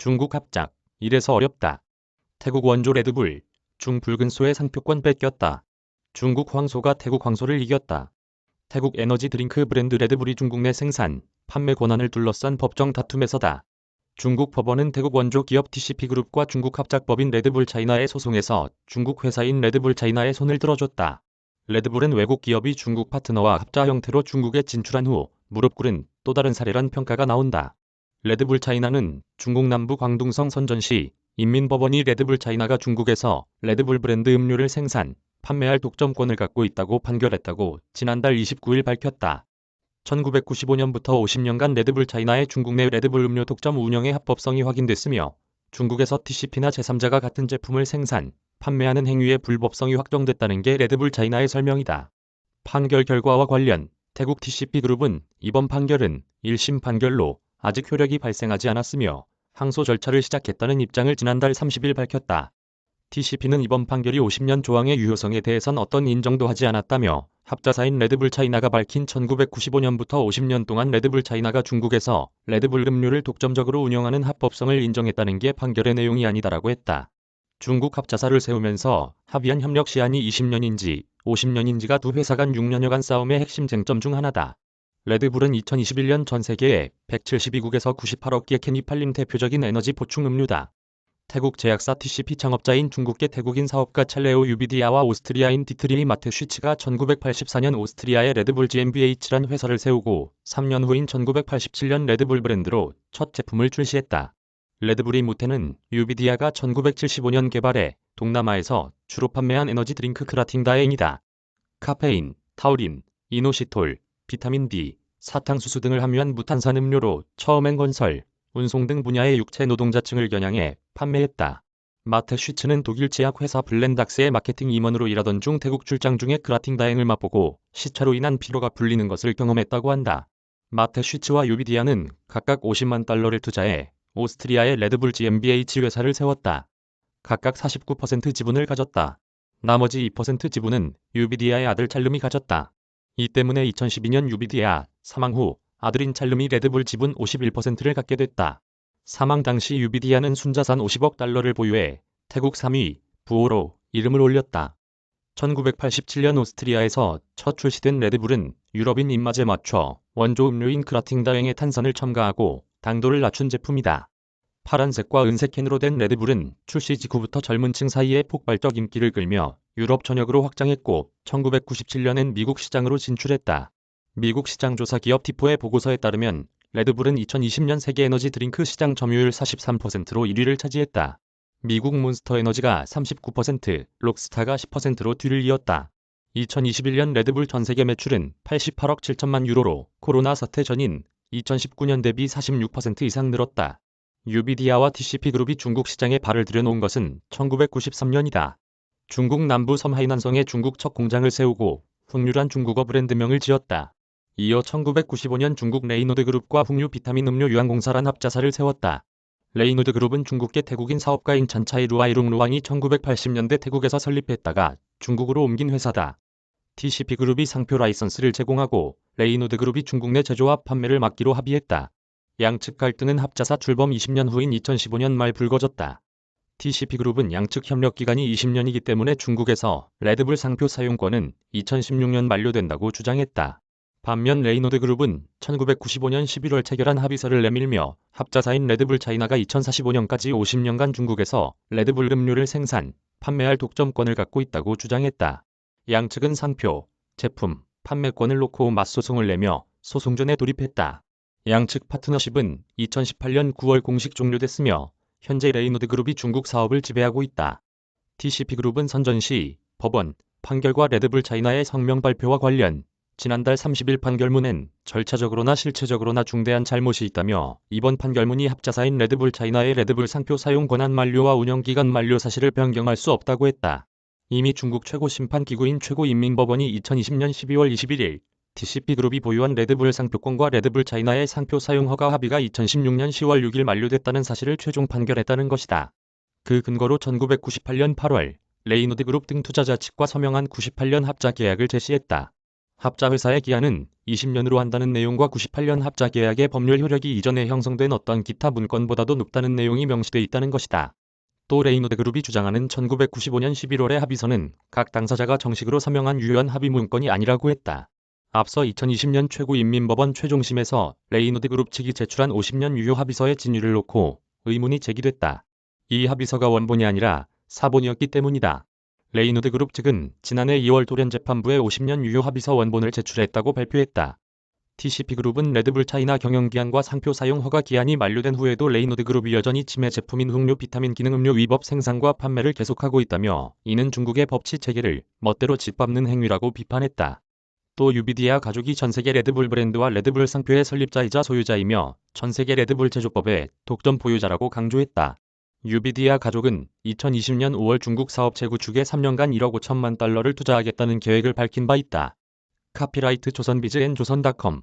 중국 합작. 이래서 어렵다. 태국 원조 레드불. 중붉은소의 상표권 뺏겼다. 중국 황소가 태국 황소를 이겼다. 태국 에너지 드링크 브랜드 레드불이 중국 내 생산, 판매 권한을 둘러싼 법정 다툼에서다. 중국 법원은 태국 원조 기업 TCP그룹과 중국 합작법인 레드불 차이나의 소송에서 중국 회사인 레드불 차이나의 손을 들어줬다. 레드불은 외국 기업이 중국 파트너와 합자 형태로 중국에 진출한 후 무릎 꿇은 또 다른 사례란 평가가 나온다. 레드불 차이나는 중국 남부 광둥성 선전시 인민법원이 레드불 차이나가 중국에서 레드불 브랜드 음료를 생산, 판매할 독점권을 갖고 있다고 판결했다고 지난달 29일 밝혔다. 1995년부터 50년간 레드불 차이나의 중국 내 레드불 음료 독점 운영의 합법성이 확인됐으며 중국에서 TCP나 제3자가 같은 제품을 생산, 판매하는 행위의 불법성이 확정됐다는 게 레드불 차이나의 설명이다. 판결 결과와 관련 태국 TCP그룹은 이번 판결은 1심 판결로 아직 효력이 발생하지 않았으며 항소 절차를 시작했다는 입장을 지난달 30일 밝혔다. TCP는 이번 판결이 50년 조항의 유효성에 대해선 어떤 인정도 하지 않았다며 합자사인 레드불 차이나가 밝힌 1995년부터 50년 동안 레드불 차이나가 중국에서 레드불 음료를 독점적으로 운영하는 합법성을 인정했다는 게 판결의 내용이 아니다라고 했다. 중국 합자사를 세우면서 합의한 협력 시한이 20년인지 50년인지가 두 회사 간 6년여간 싸움의 핵심 쟁점 중 하나다. 레드불은 2021년 전 세계에 172국에서 98억 개 캔이 팔린 대표적인 에너지 보충 음료다. 태국 제약사 TCP 창업자인 중국계 태국인 사업가 찰레오 유비디아와 오스트리아인 디트리히 마테쉬츠가 1984년 오스트리아의 레드불 GmbH란 회사를 세우고 3년 후인 1987년 레드불 브랜드로 첫 제품을 출시했다. 레드불이 모태는 유비디아가 1975년 개발해 동남아에서 주로 판매한 에너지 드링크 크라팅다행이다. 카페인, 타우린, 이노시톨, 비타민 D, 사탕수수 등을 함유한 무탄산 음료로 처음엔 건설, 운송 등 분야의 육체 노동자층을 겨냥해 판매했다. 마테쉬츠는 독일 제약회사 블렌닥스의 마케팅 임원으로 일하던 중 태국 출장 중에 크라팅다행을 맛보고 시차로 인한 피로가 풀리는 것을 경험했다고 한다. 마테쉬츠와 유비디아는 각각 50만 달러를 투자해 오스트리아의 레드불 GmbH 회사를 세웠다. 각각 49% 지분을 가졌다. 나머지 2% 지분은 유비디아의 아들 찰름이 가졌다. 이 때문에 2012년 유비디아 사망 후 아들인 찰름이 레드불 지분 51%를 갖게 됐다. 사망 당시 유비디아는 순자산 50억 달러를 보유해 태국 3위 부호로 이름을 올렸다. 1987년 오스트리아에서 첫 출시된 레드불은 유럽인 입맛에 맞춰 원조 음료인 크라팅다행의 탄산을 첨가하고 당도를 낮춘 제품이다. 파란색과 은색 캔으로 된 레드불은 출시 직후부터 젊은 층 사이에 폭발적 인기를 끌며 유럽 전역으로 확장했고 1997년엔 미국 시장으로 진출했다. 미국 시장조사 기업 티포의 보고서에 따르면 레드불은 2020년 세계 에너지 드링크 시장 점유율 43%로 1위를 차지했다. 미국 몬스터 에너지가 39%, 록스타가 10%로 뒤를 이었다. 2021년 레드불 전세계 매출은 88억 7천만 유로로 코로나 사태 전인 2019년 대비 46% 이상 늘었다. 유비디아와 TCP그룹이 중국 시장에 발을 들여놓은 것은 1993년이다. 중국 남부 섬 하이난성에 중국 첫 공장을 세우고 훅류란 중국어 브랜드명을 지었다. 이어 1995년 중국 레이노드 그룹과 훅류 비타민 음료 유한공사란 합자사를 세웠다. 레이노드 그룹은 중국계 태국인 사업가인 찬차이 루아이룽 루왕이 1980년대 태국에서 설립했다가 중국으로 옮긴 회사다. TCP그룹이 상표 라이선스를 제공하고 레이노드 그룹이 중국 내 제조와 판매를 맡기로 합의했다. 양측 갈등은 합자사 출범 20년 후인 2015년 말 불거졌다. TCP그룹은 양측 협력 기간이 20년이기 때문에 중국에서 레드불 상표 사용권은 2016년 만료된다고 주장했다. 반면 레이노드 그룹은 1995년 11월 체결한 합의서를 내밀며 합자사인 레드불 차이나가 2045년까지 50년간 중국에서 레드불 음료를 생산, 판매할 독점권을 갖고 있다고 주장했다. 양측은 상표, 제품, 판매권을 놓고 맞소송을 내며 소송전에 돌입했다. 양측 파트너십은 2018년 9월 공식 종료됐으며 현재 레이노드 그룹이 중국 사업을 지배하고 있다. TCP그룹은 선전시, 법원, 판결과 레드불 차이나의 성명 발표와 관련 지난달 30일 판결문엔 절차적으로나 실체적으로나 중대한 잘못이 있다며 이번 판결문이 합자사인 레드불 차이나의 레드불 상표 사용 권한 만료와 운영기간 만료 사실을 변경할 수 없다고 했다. 이미 중국 최고 심판기구인 최고인민법원이 2020년 12월 21일 TCP그룹이 보유한 레드불 상표권과 레드불 차이나의 상표 사용 허가 합의가 2016년 10월 6일 만료됐다는 사실을 최종 판결했다는 것이다. 그 근거로 1998년 8월 레이노드 그룹 등 투자자 측과 서명한 98년 합자 계약을 제시했다. 합자 회사의 기한은 20년으로 한다는 내용과 98년 합자 계약의 법률 효력이 이전에 형성된 어떤 기타 문건보다도 높다는 내용이 명시돼 있다는 것이다. 또 레이노드 그룹이 주장하는 1995년 11월의 합의서는 각 당사자가 정식으로 서명한 유효한 합의 문건이 아니라고 했다. 앞서 2020년 최고인민법원 최종심에서 레이노드 그룹 측이 제출한 50년 유효 합의서의 진위를 놓고 의문이 제기됐다. 이 합의서가 원본이 아니라 사본이었기 때문이다. 레이노드 그룹 측은 지난해 2월 돌연 재판부에 50년 유효 합의서 원본을 제출했다고 발표했다. TCP그룹은 레드불 차이나 경영기한과 상표 사용 허가 기한이 만료된 후에도 레이노드 그룹이 여전히 치매 제품인 흑류 비타민 기능 음료 위법 생산과 판매를 계속하고 있다며 이는 중국의 법치 체계를 멋대로 짓밟는 행위라고 비판했다. 또 유비디아 가족이 전세계 레드불 브랜드와 레드불 상표의 설립자이자 소유자이며 전세계 레드불 제조법의 독점 보유자라고 강조했다. 유비디아 가족은 2020년 5월 중국 사업체 구축에 3년간 1억 5천만 달러를 투자하겠다는 계획을 밝힌 바 있다. 카피라이트 조선비즈 앤 조선닷컴